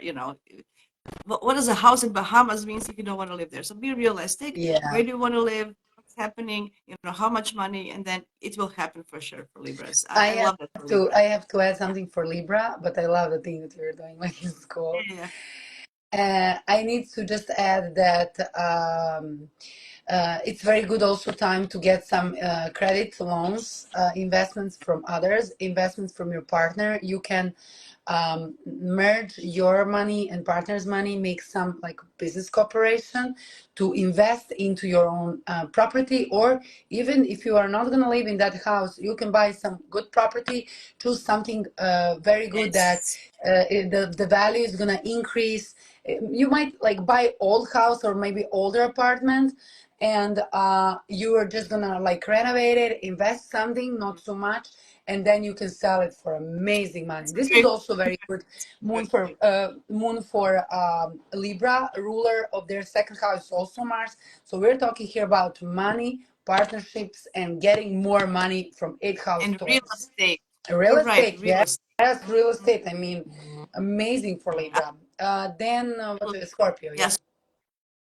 what does a house in Bahamas means if you don't want to live there? So be realistic. Yeah. Where do you want to live? What's happening? How much money, and then it will happen for sure for Libras. I I have love that for to Libras. I have to add something for Libra, but I love the thing that you're doing like in school. Yeah, I need to just add that it's very good also time to get some credit loans, investments from others, investments from your partner. You can merge your money and partner's money, make some like business cooperation to invest into your own property. Or even if you are not going to live in that house, you can buy some good property, choose something very good that yes, the value is going to increase. You might like buy old house or maybe older apartment, and you are just gonna like renovate it, invest something, not so much, and then you can sell it for amazing money. This is very also very good. Moon for Libra, ruler of their second house, also Mars. So we're talking here about money, partnerships, and getting more money from eighth house and real Taurus. estate. Real You're right, estate, real yes, estate. yes, real estate. I mean, amazing for Libra. Then what Absolutely. is Scorpio? Yeah, Yes.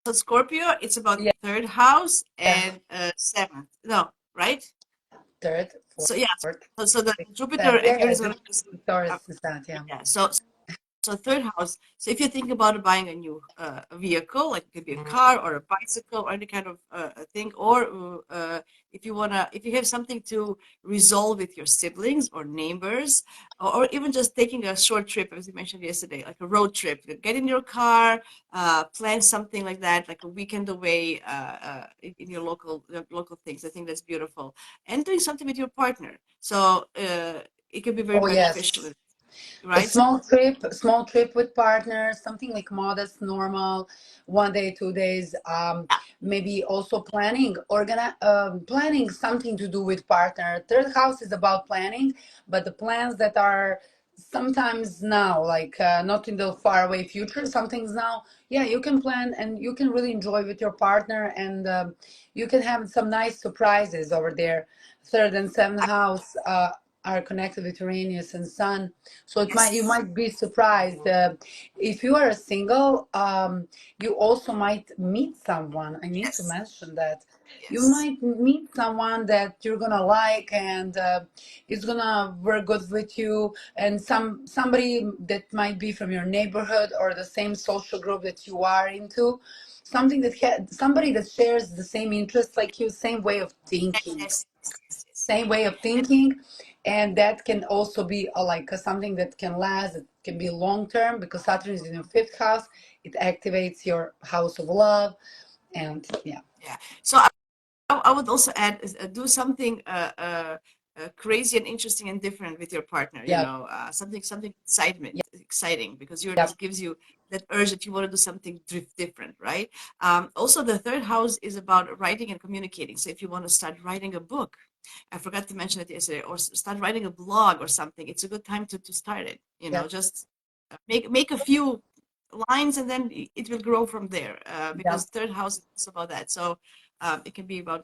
So Scorpio, it's about yeah, third house yeah. and seventh. No, right? Third, fourth, So yeah. fourth, So the sixth, Jupiter seventh. and Yeah, yeah. Uranus is going Jupiter, to. Taurus is that. Yeah. Yeah. So third house. So if you think about buying a new vehicle, like it could be a car or a bicycle or any kind of thing, or if you have something to resolve with your siblings or neighbors, or even just taking a short trip, as you mentioned yesterday, like a road trip, get in your car, plan something like that, like a weekend away in your local things. I think that's beautiful, and doing something with your partner. So it can be very Oh beneficial, yes. A right? small trip with partners, something like modest, normal, 1 day, 2 days. Maybe also planning something to do with partner. Third house is about planning, but the plans that are sometimes now, like not in the far away future, some things now. Yeah, you can plan and you can really enjoy with your partner, and you can have some nice surprises over there. Third and seventh house are connected with Uranus and Sun, so you Yes. might be surprised if you are single. You also might meet someone. I need to Yes. mention that you Yes. might meet someone that you're gonna like, and it's gonna work good with you. And somebody that might be from your neighborhood or the same social group that you are into. Something that somebody that shares the same interests like you, same way of thinking. Yes. Yes. same way of thinking, and that can also be like something that can last. It can be long term because Saturn is in your fifth house. It activates your house of love, and yeah, Yeah. So I would also add do something crazy and interesting and different with your partner. You yeah, know, something exciting, because yeah, Uranus gives you that urge that you want to do something different, right? Also, the third house is about writing and communicating. So if you want to start writing a book, I forgot to mention it yesterday, or start writing a blog or something, it's a good time to start it. You yeah, know, just make a few lines, and then it will grow from there, yeah. because third house is about that. So it can be about,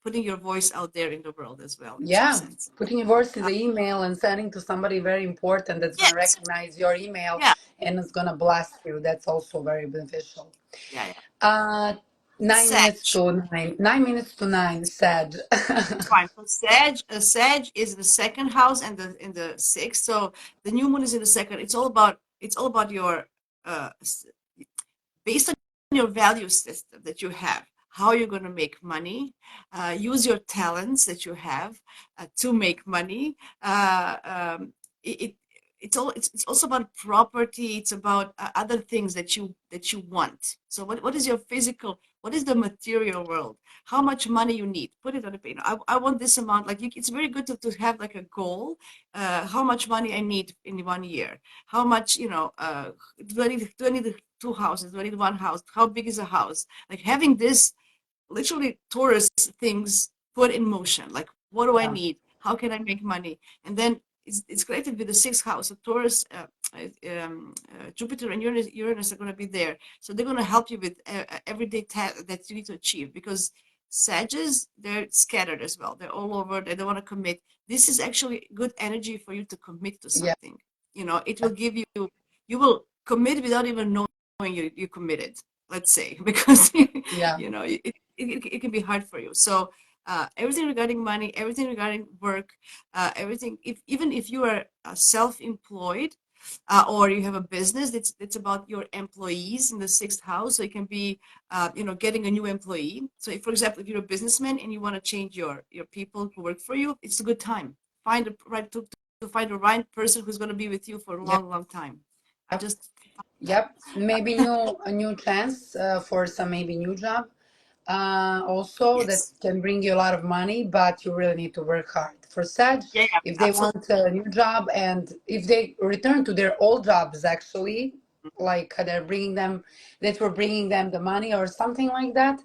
putting your voice out there in the world as well, in some Yeah, sense. putting your words in Uh, the email and sending to somebody very important that's going to yes. recognize your email Yeah. and it's going to blast you. That's also very beneficial. Yeah. Yeah. Uh, nine Sag. minutes to nine. 9 minutes to nine. Sad. It's fine. So Sag is the second house and the in the sixth. So the new moon is in the second. It's all about your uh, based on your value system that you have, how you're going to make money, use your talents that you have to make money. It, it it's also about property. It's about other things that you want. So what is your physical? What is the material world? How much money you need? Put it on a paper. I want this amount. Like it's very good to have like a goal. How much money I need in 1 year? How much, do I need two houses? Do I need one house? How big is a house? Like having this literally Taurus things put in motion. Like, what do I Yeah, need? How can I make money? And then it's created with the sixth house. So Taurus, Jupiter and Uranus are going to be there. So they're going to help you with everyday tasks that you need to achieve, because Sages, they're scattered as well. They're all over. They don't want to commit. This is actually good energy for you to commit to yeah, something. It will give you will commit without even knowing you committed, let's say, because yeah, it can be hard for you. So everything regarding money, everything regarding work, everything. Even if you are self-employed, or you have a business that's about your employees in the sixth house, so it can be getting a new employee. So if, for example, if you're a businessman and you want to change your people who work for you, it's a good time. Find a right to find the right person who's going to be with you for a yeah. long, long time. I Yep. just found that. Yep. Maybe a new chance for some maybe new job. Also, that Yes. can bring you a lot of money, but you really need to work hard. For Sag, Yeah, yeah, if they absolutely. want a new job and if they return to their old jobs, actually, like they're bringing them, that were bringing them the money or something like that,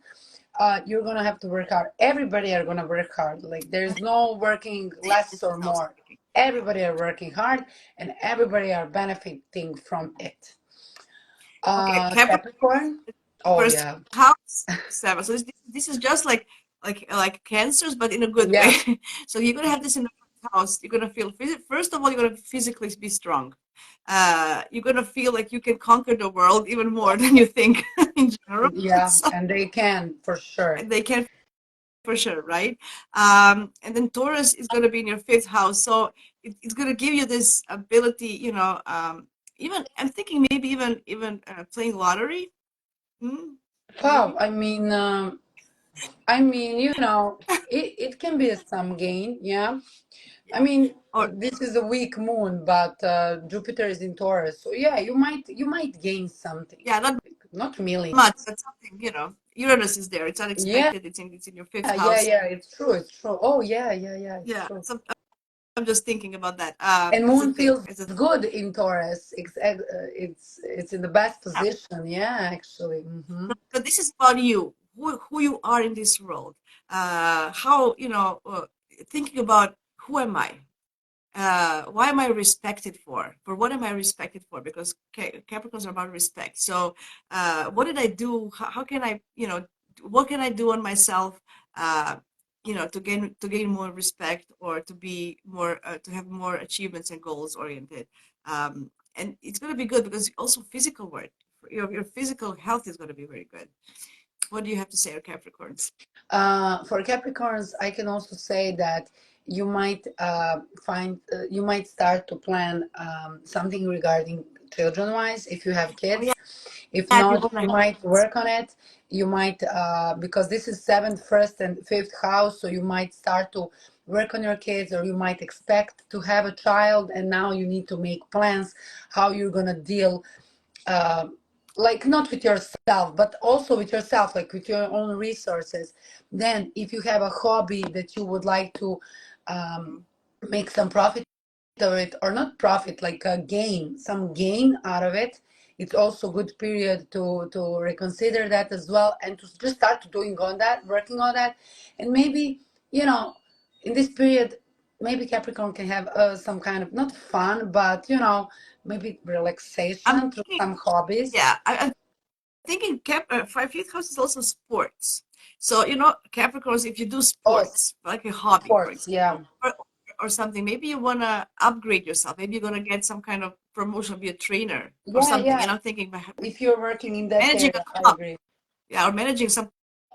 you're gonna have to work hard. Everybody are gonna work hard. Like there's no working less This is or also more. thinking. Everybody are working hard, and everybody are benefiting from it. Okay, Capricorn Capricorn. Oh first yeah, house, 7. So this is just like cancers, but in a good way. yeah, So you're gonna have this in the first house. You're gonna feel first of all, you're gonna physically be strong. You're gonna feel like you can conquer the world even more than you think in general. yeah, So and they can for sure. they can for sure, right? And then Taurus is gonna be in your fifth house, so it's gonna give you this ability. Even I'm thinking maybe even playing lottery. Hmm, Wow, maybe. it can be some gain, yeah. I Yeah. mean, Or this is a weak moon, but Jupiter is in Taurus, so yeah, you might gain something, yeah, not not much, millions. but something. Uranus is there. It's Yeah, unexpected. It's in your fifth yeah, house. yeah, it's true, it's true. Oh yeah, yeah, yeah, it's Yeah. true. So I'm just thinking about that And as a moon thing. feels As a good in Taurus. It's in the best yeah. position. Yeah, actually. But this is about you, who you are in this world. How thinking about who am I? Why am I respected for? For what am I respected for? Because Capricorns are about respect. So, what did I do? How can I, what can I do on myself, to gain more respect, or to be more, to have more achievements and goals oriented. And it's going to be good because also physical work, your physical health is going to be very good. What do you have to say, Capricorns? For Capricorns, I can also say that you might start to plan something regarding children-wise if you have Oh yeah, kids. If yeah, you not, want to you have might kids. work on it. You might because this is seventh, first, and fifth house, so you might start to work on your kids, or you might expect to have a child, and now you need to make plans how you're gonna deal, uh, like not with yourself, but also with yourself, like with your own resources. Then, if you have a hobby that you would like to um, make some profit of it, or not profit, like a gain, some gain out of it, it's also good period to reconsider that as well, and to just start doing on that, working on that. And maybe, you know, in this period, maybe Capricorn can have some kind of not fun, but maybe I'm relaxation through thinking, some hobbies. yeah, I'm thinking fifth house is also sports. So, Capricorns, if you do Oh, sports, like a hobby, for sports, yeah. example, or something, maybe you want to upgrade yourself. Maybe you're going to get some kind of promotion, be a trainer or Yeah, something. yeah. And I'm thinking If you're working in that managing a area, I club, agree. yeah, or managing some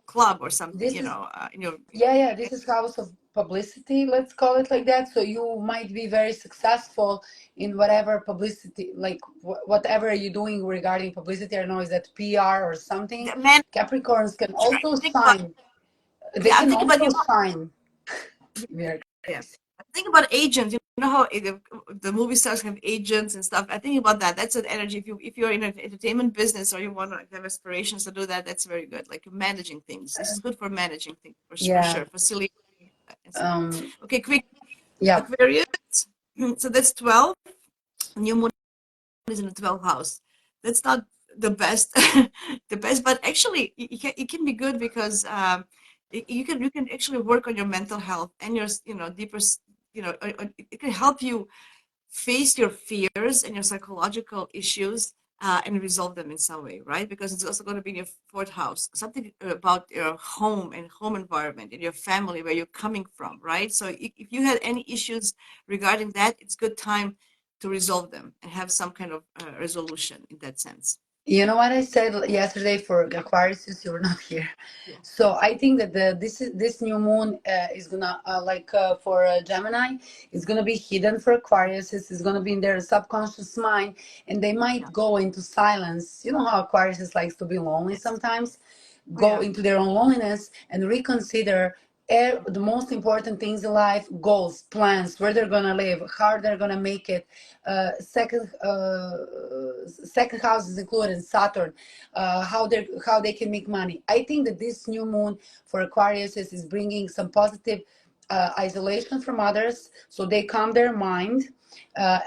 club or something, This is in your, Yeah, yeah, this is house of publicity, let's call it like that. So you might be very successful in whatever publicity, like whatever you're doing regarding publicity. I don't know, is that PR or something? the manager. Capricorns can I also think about, shine. They yeah, I'm can thinking about, also shine. We are yeah. crazy. I think about agents. You know how the movie stars have agents and stuff. I think about that. That's an energy. If you're in an entertainment business or you want to have aspirations to do that, that's very good. Like you're managing things. This is good for managing things for Yeah. sure. Facility and stuff. Um, Okay, quick yeah. Aquarius. So that's 12. New moon is in the 12th house. That's not the best, the best, but actually it can be good because you can actually work on your mental health and your deeper it can help you face your fears and your psychological issues, and resolve them in some way, right? Because it's also going to be in your fourth house, something about your home and home environment and your family, where you're coming from, right? So if you had any issues regarding that, it's good time to resolve them and have some kind of resolution in that sense. You know what I said yesterday for Aquarius? You were not here. Yeah. So I think that this new moon is gonna like for Gemini, it's gonna be hidden for Aquarius. It's gonna be in their subconscious mind, and they Yeah. might go into silence. You know how Aquarius likes to be lonely Yes. sometimes. Oh, Go yeah. into their own loneliness and reconsider the most important things in life: goals, plans, where they're gonna live, how they're gonna make it. Second house is included in Saturn, how they can make money. I think that this new moon for Aquarius is bringing some positive isolation from others, so they calm their mind,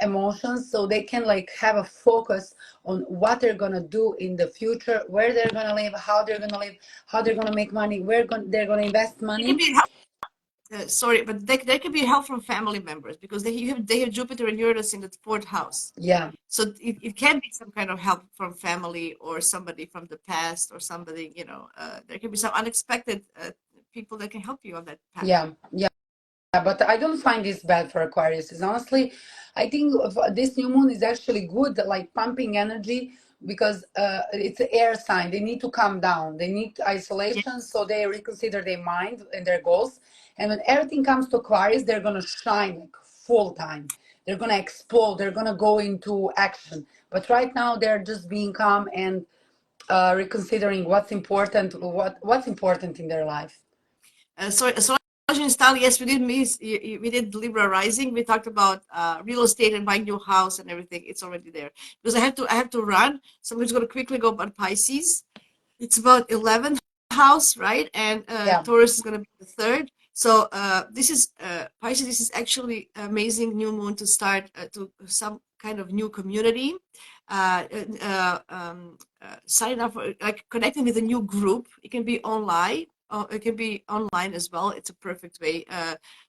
emotions, so they can like have a focus on what they're gonna do in the future, where they're gonna live, how they're gonna live, how they're gonna make money, they're gonna invest It can money. be sorry, but there can be help from family members because they have Jupiter and Uranus in the fourth house. Yeah, So it can be some kind of help from family or somebody from the past or somebody, there can be some unexpected people that can help you on that path. yeah, yeah. But I don't find this bad for Aquarius. Is honestly, I think this new moon is actually good, like pumping energy, because it's an air sign. They need to calm down. They need isolation, Yes. so they reconsider their mind and their goals. And when everything comes to Aquarius, they're gonna shine like full time. They're gonna explode. They're gonna go into action. But right now, they're just being calm and reconsidering what's important in their life. So astrology style, yes, we did miss. We did Libra rising. We talked about real estate and buying your house and everything. It's already there because I have to run. So I'm just going to quickly go about Pisces. It's about 11th house, right? And Yeah, Taurus is going to be the third. So this is Pisces. This is actually amazing new moon to start to some kind of new community. Signing up for like connecting with a new group. It can be online. It can be online as well. It's a perfect way.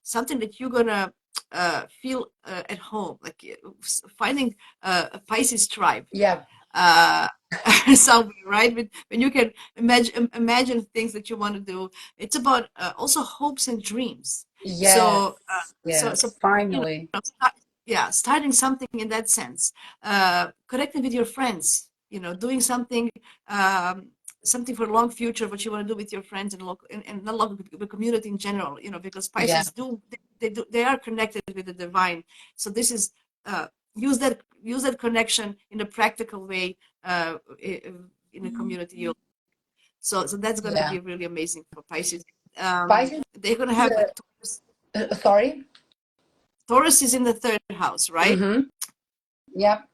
Something that you're gonna feel at home, like finding a Pisces tribe yeah, uh, somewhere, right? When you can imagine things that you want to do. It's about also hopes and dreams. So, yes, so yes. you know, Finally. yeah, starting something in that sense, connecting with your friends. Doing something. Something for the long future, what you want to do with your friends and local and not local, the community in general. Because Yeah, Pisces they are connected with the divine. So this is use that connection in a practical way in a community. So that's going to yeah. be really amazing for Pisces. Pisces They're going to is have like Taurus. Sorry. Taurus is in the third house, right? Mm-hmm. Yep.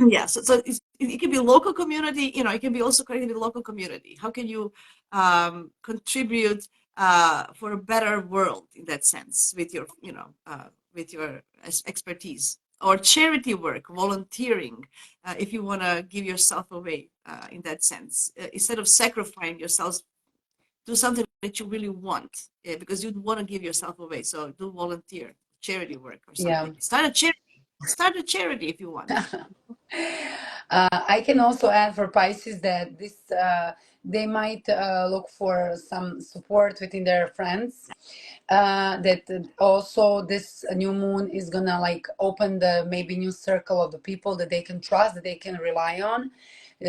Yeah, so it can be local community, you know, it can be also connected with local community. How can you contribute for a better world in that sense with your, you know, with your expertise, or charity work, volunteering, if you want to give yourself away in that sense, instead of sacrificing yourselves, do something that you really want, because you want to give yourself away. So do volunteer, charity work or Yeah. something. Start a charity if you want. I can also add for Pisces that this they might look for some support within their friends. That also this new moon is gonna like open the maybe new circle of the people that they can trust, that they can rely on.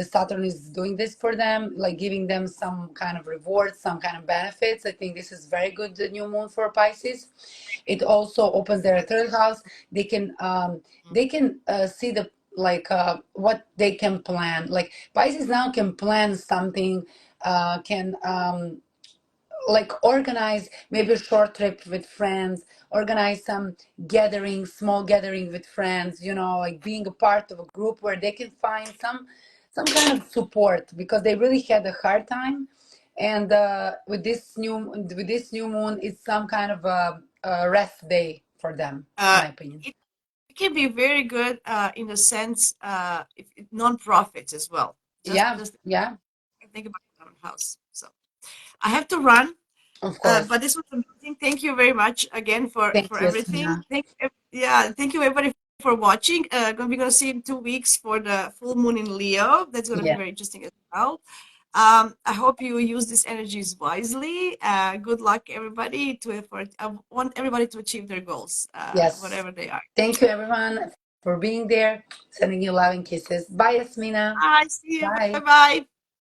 Saturn is doing this for them, like giving them some kind of rewards, some kind of benefits. I think this is very good new moon for Pisces. It also opens their third house. They can see the like what they can plan. Like Pisces now can plan something, can like organize maybe a short trip with friends, organize some gathering, small gathering with friends, you know, like being a part of a group where they can find some kind of support because they really had a hard time. And with this new moon, it's some kind of a rest day for them, Uh, my opinion. it, it can be very good in a sense, non-profits as well. Yeah, Just yeah, think about your own house. So I have to run, of course. but this was amazing. Thank you very much again Thank for you, everything. Asmina. Yeah, thank you everybody for watching. We're gonna see in 2 weeks for the full moon in Leo. That's gonna be Yeah. very interesting as well. I hope you use these energies wisely. Good luck, everybody. I want everybody to achieve their goals, Yes. whatever they are. Thank you, everyone, for being there. Sending you love and kisses. Bye, Asmina. Bye. See you. Bye Bye. bye.